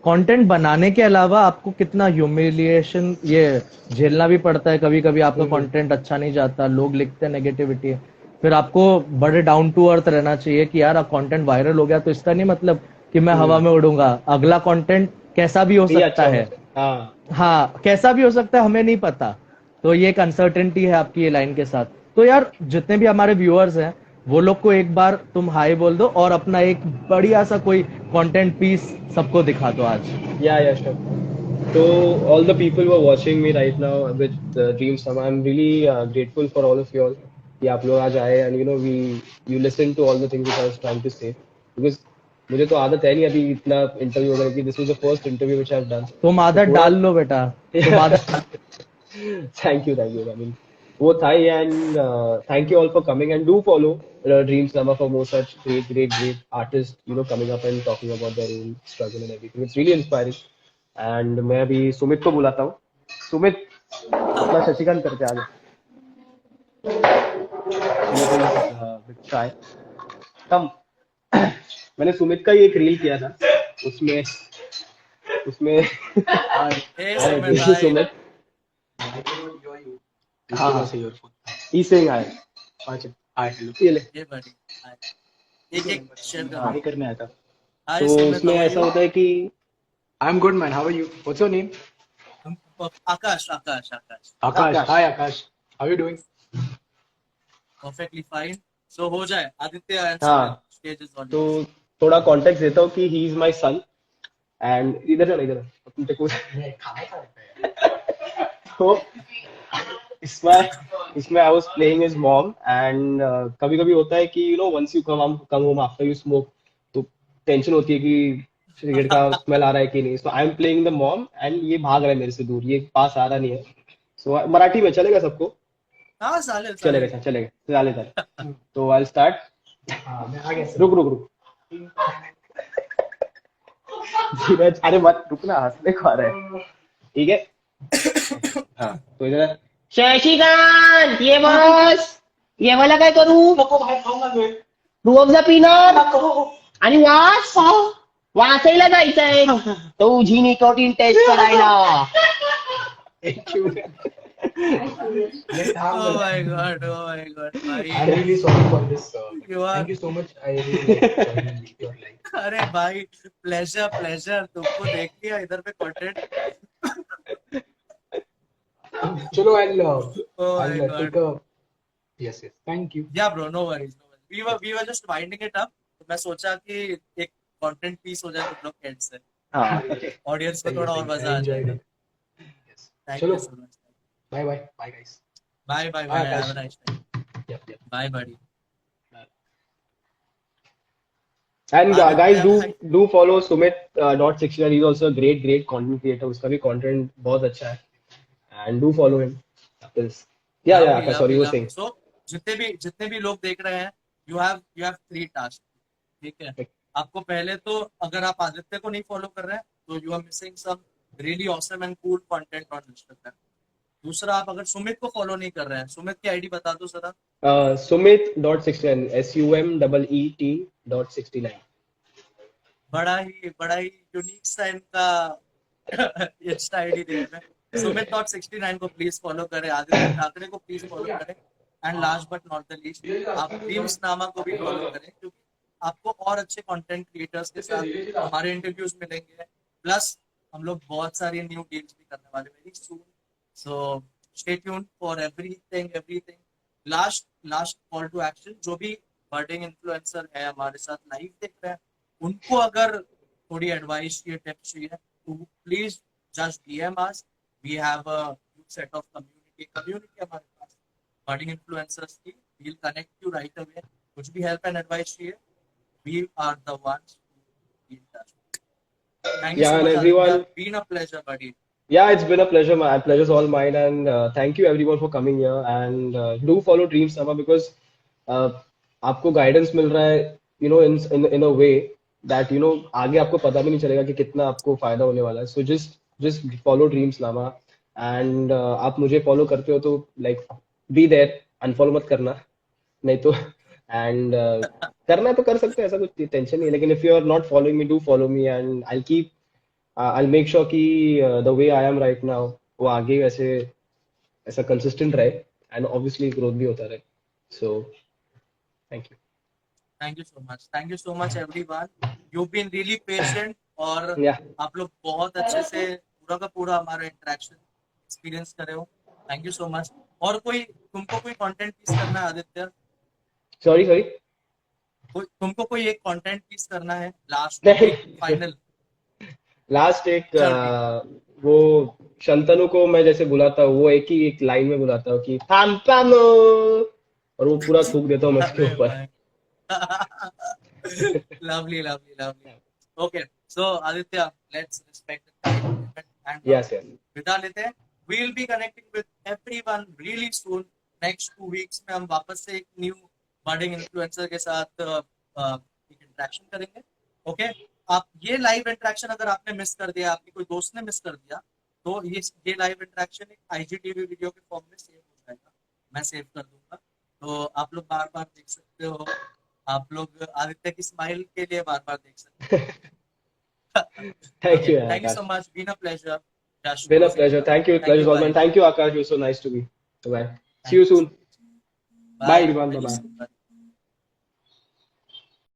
कंटेंट बनाने के अलावा आपको कितना ह्यूमिलिएशन ये झेलना भी पड़ता है। कभी कभी आपका कंटेंट अच्छा नहीं जाता, लोग लिखते हैं नेगेटिविटी, फिर आपको बड़े डाउन टू अर्थ रहना चाहिए कि यार कंटेंट वायरल हो गया तो इसका नहीं मतलब कि मैं हवा में उड़ूंगा, अगला कंटेंट कैसा भी हो ये सकता अच्छा होना है। चाहिए। हाँ, हाँ, कैसा भी हो सकता है, हमें नहीं पता। तो ये एक अनसर्टेनिटी है आपकी ये लाइन के साथ। तो यार जितने भी हमारे व्यूअर्स हैं, वो लोग को एक बार तुम हाय बोल दो और अपना एक बढ़िया सा कोई कंटेंट पीस सबको दिखा दो आज। Yeah, sure. So all the people who are watching me right now with Dream Sama, I'm really grateful for all of you all कि आप लोग आज आए and you know we you listen to all the things that I was trying to say because मुझे तो आदत है नहीं अभी इतना इंटरव्यू वगैरह की. This was the first interview which I've done. तुम तो आदत थोड़ा डाल लो बेटा, तुम आदत thank you. I mean, वो था ही and thank you all for coming and do follow Dream Sama for more such great artists you know coming up and talking about their own struggle and everything. It's really inspiring. And मैं अभी सुमित को बुलाता हूँ. सुमित हाँ अपना शशिकांत करते आगे. सुमित शाय कम. मैंने सुमित का ही एक रील किया था उसमें उसमें ए हाय सुमित हाय। सुमित. हाँ हाँ ई सेइंग हाय. ये ले. ये बड़ी हाय। एक एक शेयर कर हाँ दो। करने आया था. हाय तो सुमित, उसमें हाउ आर ऐसा यू? होता है कि I am good man, how are you, what's your name? Akash Akash Akash. Akash. Akash. Hi Akash, how are you doing? Perfectly fine. So हो जाए आदित्य एंड हाँ Sumit, stage is on to yours. थोड़ा कॉन्टेक्स्ट देता हूँ कि he is my son and इधर जाना इधर अपन देखो. तो इसमें इसमें I was playing his mom and कभी कभी होता है कि you no once you come home after you smoke तो टेंशन होती है कि सिगरेट का स्मेल आ रहा है कि नहीं. So I am playing the mom and ये भाग रहा है मेरे से दूर, ये पास आ रहा नहीं है. सो मराठी में चलेगा सबको? हाँ चालेल चलेगा चालेल। चलेगा चालेल चालेल. तो आई स्टार्ट. हाँ मैं आ गया सर. रुक. धीरज अरे मत रुकना, हंसने को आ रहा है. ठीक है. हाँ तो इधर शशिकांत ये बस ये मला काय करू? नको बाहेर खाऊंगा मी. रुअफजा पिणार नको. आणि वाचायला जायचंय तुझी निकोटीन टेस्ट करायला. Let's have Oh the. my god, oh my god भाई। I'm really sorry for this. You are- Thank you so much. I really like joining your life. अरे भाई प्लेजर प्लेजर, तुमको देख लिया इधर पे कंटेंट। चलो I'll Oh my I'll god. take a. Yes. Thank you. Yeah bro, no worries, no worries. We were just winding it up, तो मैं सोचा कि एक कंटेंट पीस हो जाए तुम लोग के एंड से, हाँ ऑडियंस को थोड़ा और मजा आ I enjoyed जाए। it. Yes. थैंक चलो. You so much. Bye guys. Bye bye Bye, bye, have Akash. A nice time. Yep. Bye बड़ी। And Aditya, guys, hi. do follow Sumit dot 69. He's also a great content creator. उसका भी content बहुत अच्छा है. And do follow him. Yeah, Akash, sorry, you were saying. So जितने भी लोग देख रहे हैं, you have 3 टास्क, ठीक है। आपको पहले तो अगर आप आदित्य को नहीं फॉलो कर रहे हैं तो you are missing some really awesome and cool content on Instagram. दूसरा, आप अगर सुमित को फॉलो नहीं कर रहे हैं, सुमित की आईडी बता दो जरा। Sumit dot 69. SUMEET dot 69. बड़ा ही यूनिक सा इनका इंस्टा आईडी देख रहे हैं। सुमित डॉट 69 को प्लीज फॉलो करें, आदित्य ठाकरे को प्लीज फॉलो करें, and last but not the least आप ड्रीम्स नामा को भी फॉलो करें, क्योंकि आपको और अच्छे कंटेंट क्रिएटर्स के साथ हमारे इंटरव्यूज मिलेंगे, प्लस हम लोग बहुत सारी न्यू डील्स भी करने वाले very soon. So stay tuned for everything. Last call to action, जो भी बर्डिंग इन्फ्लुएंसर है हमारे साथ लाइव देख रहे हैं, उनको अगर थोड़ी एडवाइस चाहिए, टिप्स चाहिए, तो please just DM us. We have a good set of community हमारे पास बर्डिंग इन्फ्लुएंसर्स की। We will connect you right away. कुछ भी हेल्प एंड एडवाइस चाहिए, we are the ones who be in touch. Thank you Yeah, so and much, everyone. Aditya. Been a pleasure, buddy. Yeah, it's been a pleasure. My pleasure's all mine, and thank you everyone for coming here. And do follow Dream Summer because आपको guidance मिल रहा है, you know, in a way that you know आगे आपको पता भी नहीं चलेगा कि कितना आपको फायदा होने वाला है. So just follow Dreams Nama, and आप मुझे follow करते हो तो like be there, unfollow मत करना, नहीं तो and करना है तो कर सकते हो, ऐसा कुछ टेंशन नहीं है. लेकिन if you are not following me, do follow me, and I'll make sure कि the way I am right now वो आगे वैसे ऐसा consistent रहे, and obviously growth भी होता रहे. So thank you. Thank you so much everyone. You've been really patient, और Yeah. आप लोग बहुत अच्छे से पूरा का पूरा हमारा इंटरेक्शन एक्सपीरियंस कर रहे हो। Thank you so much. और तुमको कोई कंटेंट पीस करना है आदित्य? Sorry. तुमको कोई एक कंटेंट पीस करना है लास्ट नहीं। फाइनल? लास्ट एक चल ठीक है। वो शंतनु को मैं जैसे बुलाता हूँ, वो एक लाइन में बुलाता हूँ कि थाम्पानो, और वो पूरा थूक देता हूँ मैं उसके अरे ऊपर। भाई lovely, lovely, lovely. Okay, so Aditya, let's respect the time limit and yes yes विदा लेते हैं. We'll be connecting with everyone really soon. Next 2 weeks में हम वापस से एक न्यू बर्डिंग इन्फ्लुएंसर के साथ एक इंटरेक्शन करेंगे. ओके, आप ये लाइव इंटरेक्शन अगर आपने मिस कर दिया, आपके कोई दोस्त ने मिस कर दिया, तो ये लाइव इंटरेक्शन एक IGTV वीडियो के फॉर्म में सेव हो जाएगा. मैं सेव कर दूंगा, तो आप लोग बार बार देख सकते हो. आप लोग आदित्य की स्माइल के लिए बार बार देख सकते हो. Thank Okay, you thank you so Akash, much. Been a pleasure. Just been a closing pleasure, here. thank you, Thank pleasure you, is all bye. mine. Thank you Akash, you're so nice to me. Bye, see Thank you you so soon. much. Bye Bye. everyone, bye Very bye. soon. Bye.